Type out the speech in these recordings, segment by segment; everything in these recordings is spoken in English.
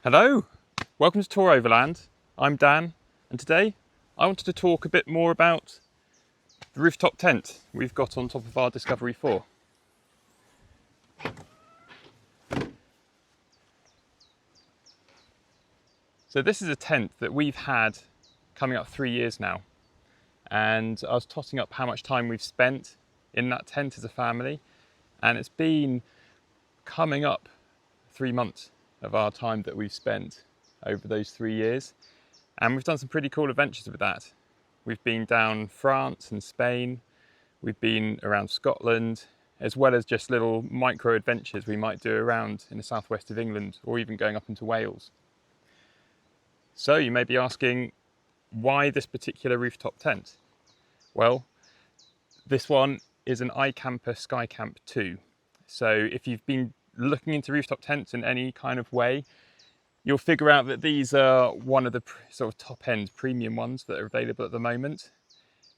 Hello, welcome to Tour Overland. I'm Dan, and today I wanted to talk a bit more about the rooftop tent we've got on top of our Discovery 4. So this is a tent that we've had coming up 3 years now, and I was totting up how much time we've spent in that tent as a family, and it's been coming up 3 months of our time that we've spent over those 3 years, and we've done some pretty cool adventures with that. We've been down France and Spain, we've been around Scotland, as well as just little micro adventures we might do around in the southwest of England or even going up into Wales. So you may be asking, why this particular rooftop tent? Well, this one is an iKamper Skycamp 2. So if you've been looking into rooftop tents in any kind of way, you'll figure out that these are one of the sort of top end premium ones that are available at the moment.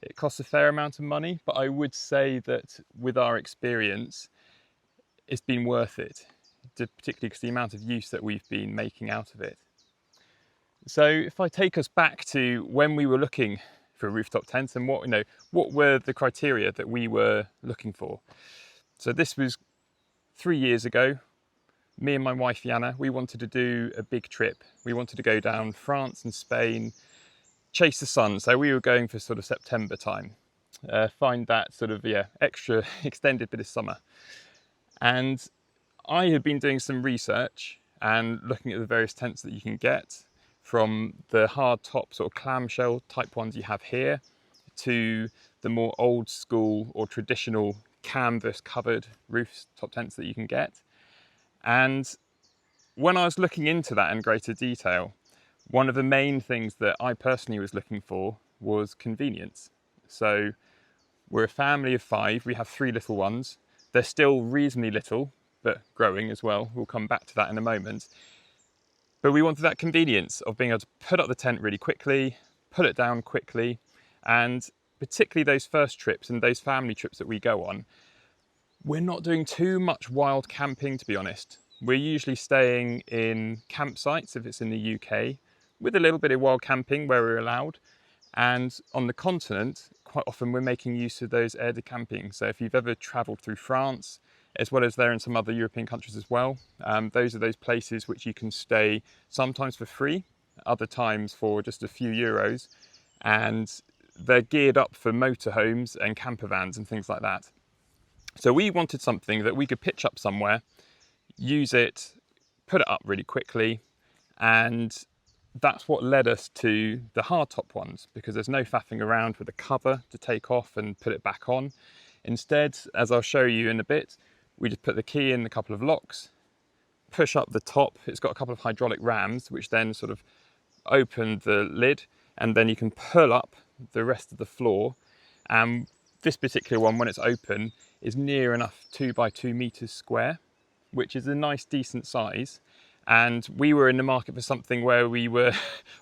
It costs a fair amount of money, but I would say that with our experience, it's been worth it, particularly because the amount of use that we've been making out of it. So if I take us back to when we were looking for rooftop tents and what were the criteria that we were looking for. So this was 3 years ago. Me and my wife Yana, we wanted to do a big trip. We wanted to go down France and Spain, chase the sun. So we were going for sort of September time, find that sort of extra extended bit of summer. And I had been doing some research and looking at the various tents that you can get, from the hard top sort of clamshell type ones you have here to the more old school or traditional canvas covered rooftop tents that you can get. And when I was looking into that in greater detail, one of the main things that I personally was looking for was convenience. So we're a family of 5, we have 3 little ones. They're still reasonably little, but growing as well. We'll come back to that in a moment. But we wanted that convenience of being able to put up the tent really quickly, put it down quickly, and particularly those first trips and those family trips that we go on, we're not doing too much wild camping, to be honest. We're usually staying in campsites if it's in the UK, with a little bit of wild camping where we're allowed. And on the continent, quite often we're making use of those air de camping. So if you've ever travelled through France, as well as there in some other European countries as well, those are those places which you can stay sometimes for free, other times for just a few euros. And they're geared up for motorhomes and camper vans and things like that. So we wanted something that we could pitch up somewhere, use it, put it up really quickly, and that's what led us to the hardtop ones, because there's no faffing around with the cover to take off and put it back on. Instead, as I'll show you in a bit, we just put the key in a couple of locks, push up the top. It's got a couple of hydraulic rams which then sort of open the lid, and then you can pull up the rest of the floor. And this particular one, when it's open, is near enough 2 by 2 meters square, which is a nice decent size. And we were in the market for something where we were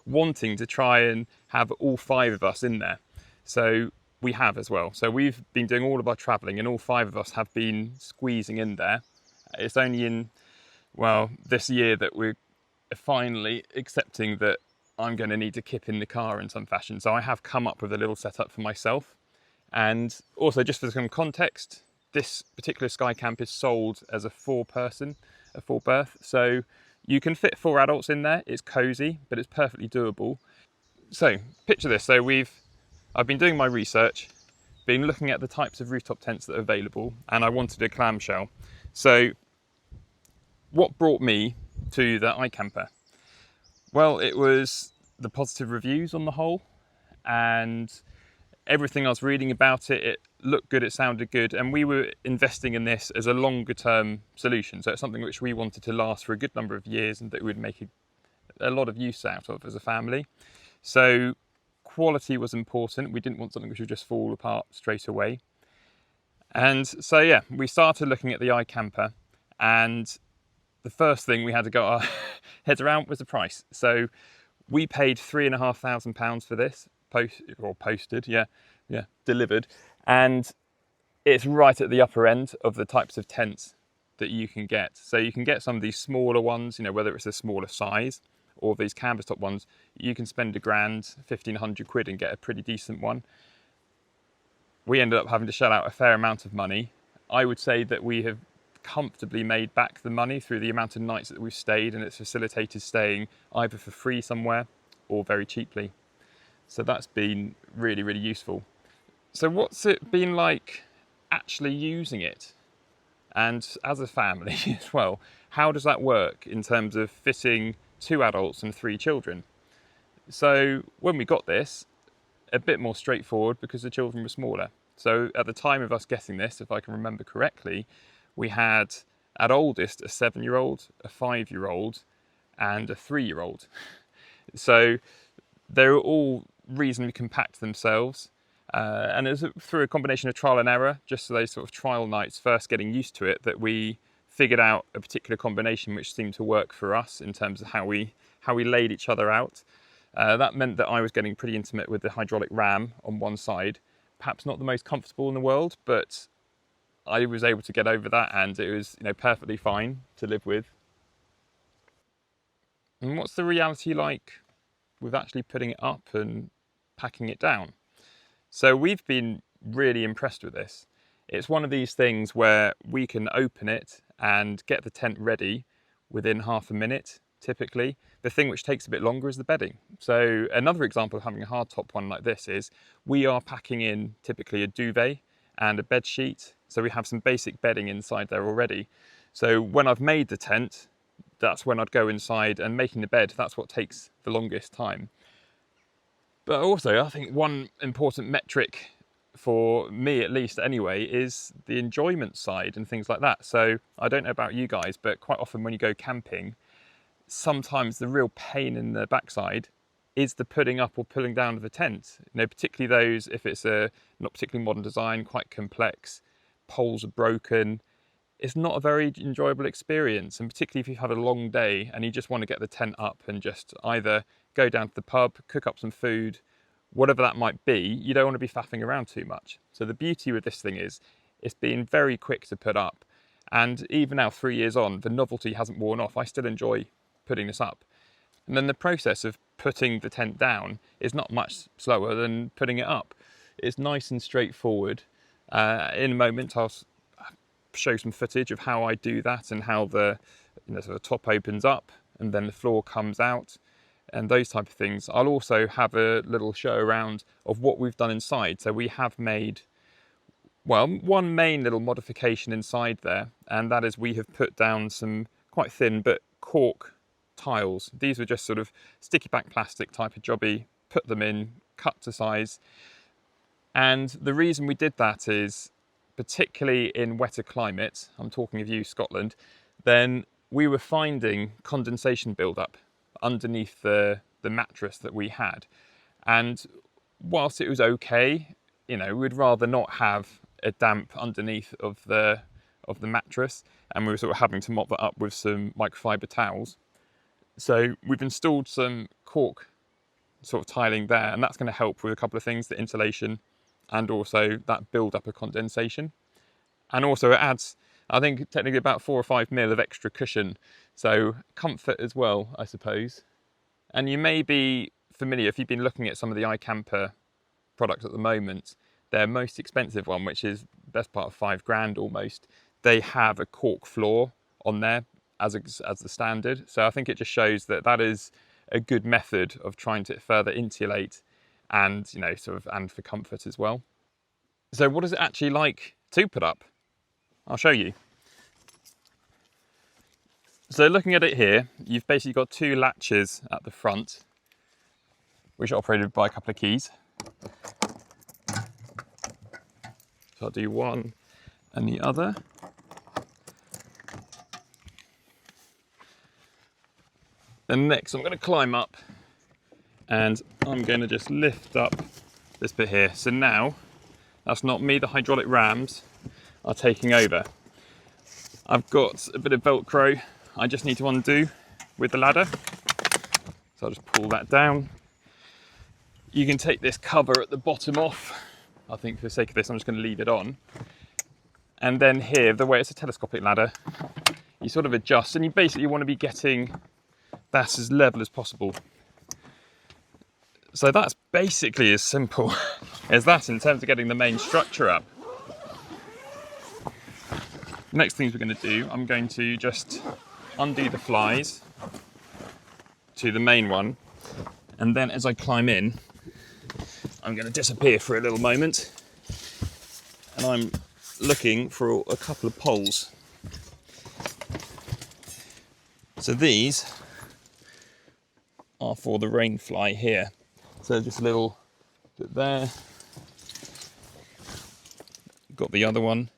wanting to try and have all 5 of us in there. So we have as well. So we've been doing all of our traveling and all 5 of us have been squeezing in there. It's only in, well, this year that we're finally accepting that I'm going to need to kip in the car in some fashion. So I have come up with a little setup for myself. And also, just for some context, this particular Skycamp is sold as a 4-person, a 4-berth. So you can fit 4 adults in there. It's cozy, but it's perfectly doable. So picture this. So I've been doing my research, been looking at the types of rooftop tents that are available, and I wanted a clamshell. So what brought me to the iKamper? Well, it was the positive reviews on the whole, and everything I was reading about it, it looked good, it sounded good, and we were investing in this as a longer term solution. So it's something which we wanted to last for a good number of years and that we would make a lot of use out of as a family. So quality was important. We didn't want something which would just fall apart straight away. And so yeah, we started looking at the iKamper, and the first thing we had to get our heads around was the price. So we paid £3,500 for this, delivered, and it's right at the upper end of the types of tents that you can get. So you can get some of these smaller ones, you know, whether it's a smaller size or these canvas top ones, you can spend £1,000, 1,500 quid and get a pretty decent one. We ended up having to shell out a fair amount of money. I would say that we have comfortably made back the money through the amount of nights that we've stayed, and it's facilitated staying either for free somewhere or very cheaply. So that's been really, really useful. So what's it been like actually using it? And as a family as well, how does that work in terms of fitting 2 adults and 3 children? So when we got this, a bit more straightforward because the children were smaller. So at the time of us getting this, if I can remember correctly, we had at oldest a 7-year-old, a 5-year-old and a 3-year-old. So they were all reasonably compact themselves. And it was through a combination of trial and error, just those sort of trial nights, first getting used to it, that we figured out a particular combination which seemed to work for us in terms of how we laid each other out. That meant that I was getting pretty intimate with the hydraulic ram on one side. Perhaps not the most comfortable in the world, but I was able to get over that, and it was, you know, perfectly fine to live with. And what's the reality like with actually putting it up and packing it down? So we've been really impressed with this. It's one of these things where we can open it and get the tent ready within half a minute, typically. The thing which takes a bit longer is the bedding. So another example of having a hardtop one like this is we are packing in typically a duvet and a bed sheet. So we have some basic bedding inside there already. So when I've made the tent, that's when I'd go inside, and making the bed, that's what takes the longest time. But also, I think one important metric for me, at least anyway, is the enjoyment side and things like that. So I don't know about you guys, but quite often when you go camping, sometimes the real pain in the backside is the putting up or pulling down of the tent. You know, particularly those, if it's a not particularly modern design, quite complex, poles are broken. It's not a very enjoyable experience, and particularly if you've had a long day and you just want to get the tent up and just either go down to the pub, cook up some food, whatever that might be, you don't want to be faffing around too much. So the beauty with this thing is it's been very quick to put up, and even now 3 years on, the novelty hasn't worn off. I still enjoy putting this up. And then the process of putting the tent down is not much slower than putting it up. It's nice and straightforward. In a moment I'll show some footage of how I do that and how the sort of top opens up and then the floor comes out and those type of things. I'll also have a little show around of what we've done inside. So we have made, well, one main little modification inside there, and that is we have put down some quite thin but cork tiles. These were just sort of sticky back plastic type of jobby, put them in, cut to size. And the reason we did that is, particularly in wetter climates, I'm talking of you, Scotland, then we were finding condensation buildup underneath the mattress that we had. And whilst it was okay, you know, we'd rather not have a damp underneath of the mattress, and we were sort of having to mop that up with some microfiber towels. So we've installed some cork sort of tiling there, and that's going to help with a couple of things, the insulation and also that build up of condensation. And also it adds, I think, technically about 4 or 5 mil of extra cushion, so comfort as well, I suppose. And you may be familiar, if you've been looking at some of the iKamper products at the moment, their most expensive one, which is best part of £5,000 almost, they have a cork floor on there as the standard. So I think it just shows that that is a good method of trying to further insulate and, you know, sort of, and for comfort as well. So what is it actually like to put up? I'll show you. So looking at it here, you've basically got 2 latches at the front, which are operated by a couple of keys. So I'll do one and the other. And next I'm going to climb up and I'm going to just lift up this bit here. So now, that's not me, the hydraulic rams are taking over. I've got a bit of Velcro I just need to undo with the ladder. So I'll just pull that down. You can take this cover at the bottom off. I think for the sake of this, I'm just going to leave it on. And then here, the way it's a telescopic ladder, you sort of adjust, and you basically want to be getting that as level as possible. So that's basically as simple as that in terms of getting the main structure up. Next things we're going to do, I'm going to just undo the flies to the main one, and then as I climb in, I'm going to disappear for a little moment, and I'm looking for a couple of poles. So these are for the rain fly here. So just a little bit there. Got the other one.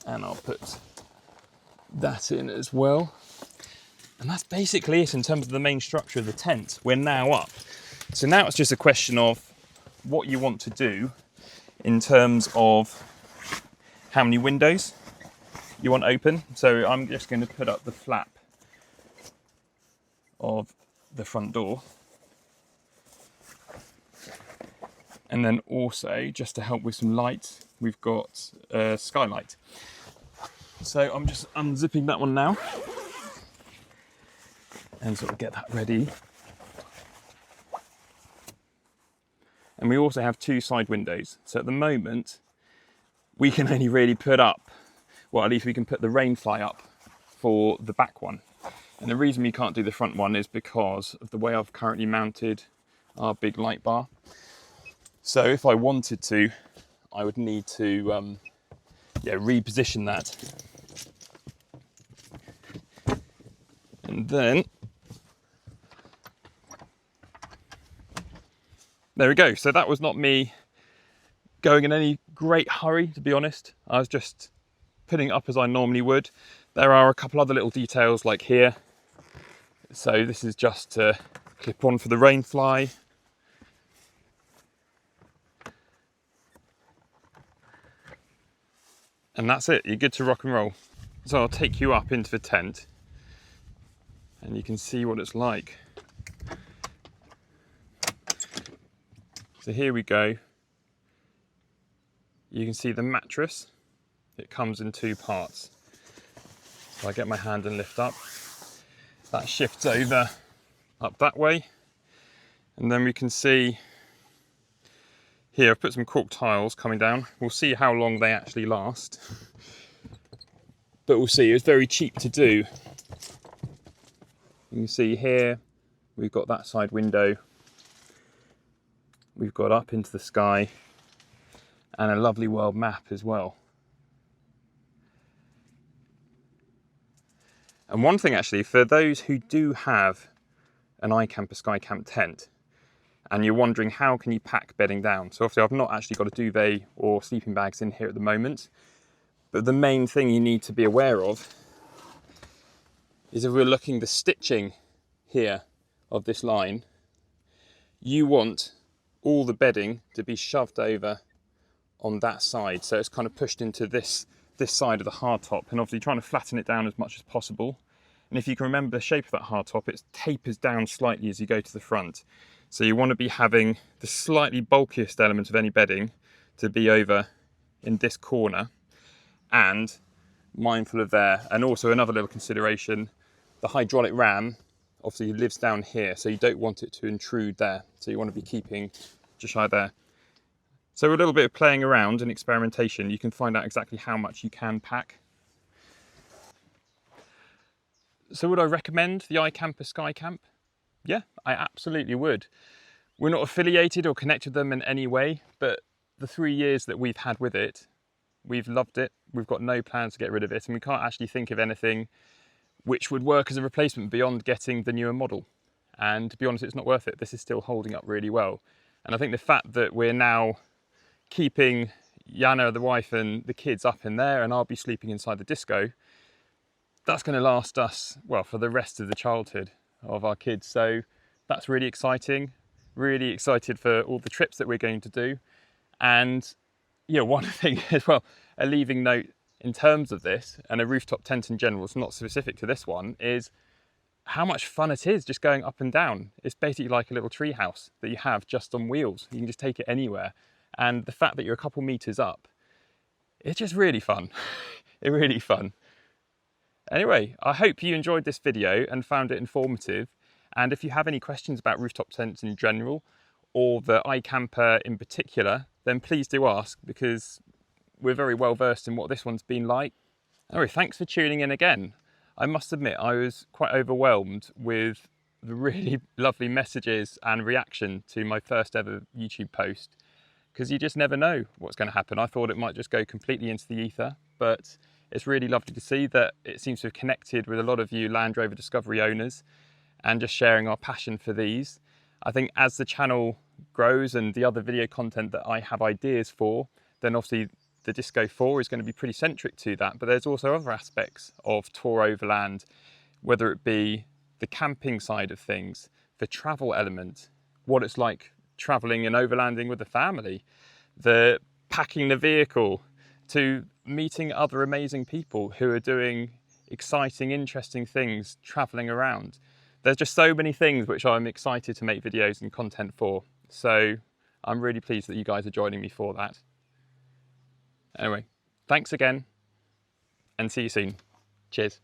And I'll put that in as well. And that's basically it in terms of the main structure of the tent. We're now up. So now it's just a question of what you want to do in terms of how many windows you want open. So I'm just going to put up the flap of the front door. And then also, just to help with some light, we've got a skylight. So I'm just unzipping that one now and sort of get that ready. And we also have 2 side windows. So at the moment, we can only really put up, well, at least we can put the rain fly up for the back one. And the reason we can't do the front one is because of the way I've currently mounted our big light bar. So if I wanted to, I would need to reposition that. And then, there we go. So that was not me going in any great hurry, to be honest. I was just putting it up as I normally would. There are a couple other little details like here. So this is just to clip on for the rain fly. And that's it, you're good to rock and roll. So I'll take you up into the tent and you can see what it's like. So here we go. You can see the mattress. It comes in 2 parts. So I get my hand and lift up. That shifts over up that way. And then we can see here, I've put some cork tiles coming down. We'll see how long they actually last. But we'll see, it's very cheap to do. You can see here, we've got that side window. We've got up into the sky and a lovely world map as well. And one thing actually, for those who do have an iKamper Skycamp tent, and you're wondering how can you pack bedding down. So obviously I've not actually got a duvet or sleeping bags in here at the moment, but the main thing you need to be aware of is if we're looking the stitching here of this line, you want all the bedding to be shoved over on that side. So it's kind of pushed into this side of the hardtop, and obviously trying to flatten it down as much as possible. And if you can remember the shape of that hardtop, it tapers down slightly as you go to the front. So you want to be having the slightly bulkiest element of any bedding to be over in this corner, and mindful of there. And also another little consideration, the hydraulic ram obviously lives down here, so you don't want it to intrude there. So you want to be keeping just shy there. So a little bit of playing around and experimentation, you can find out exactly how much you can pack. So would I recommend the iKamper Skycamp? Yeah, I absolutely would. We're not affiliated or connected with them in any way, but the 3 years that we've had with it, we've loved it. We've got no plans to get rid of it, and we can't actually think of anything which would work as a replacement beyond getting the newer model. And to be honest, it's not worth it. This is still holding up really well. And I think the fact that we're now keeping Yana, the wife, and the kids up in there, and I'll be sleeping inside the disco, that's going to last us, well, for the rest of the childhood of our kids. So that's really exciting. Really excited for all the trips that we're going to do. And yeah, one thing as well, a leaving note in terms of this, and a rooftop tent in general, it's not specific to this one, is how much fun it is just going up and down. It's basically like a little tree house that you have just on wheels. You can just take it anywhere. And the fact that you're a couple meters up, it's just really fun. It's really fun. Anyway, I hope you enjoyed this video and found it informative. And if you have any questions about rooftop tents in general, or the iKamper in particular, then please do ask, because we're very well versed in what this one's been like. Anyway, thanks for tuning in again. I must admit, I was quite overwhelmed with the really lovely messages and reaction to my first ever YouTube post, because you just never know what's going to happen. I thought it might just go completely into the ether, but it's really lovely to see that it seems to have connected with a lot of you Land Rover Discovery owners and just sharing our passion for these. I think as the channel grows and the other video content that I have ideas for, then obviously the Disco 4 is going to be pretty centric to that, but there's also other aspects of tour overland, whether it be the camping side of things, the travel element, what it's like traveling and overlanding with the family, the packing the vehicle, to meeting other amazing people who are doing exciting, interesting things traveling around. There's just so many things which I'm excited to make videos and content for. So I'm really pleased that you guys are joining me for that. Anyway, thanks again and see you soon. Cheers.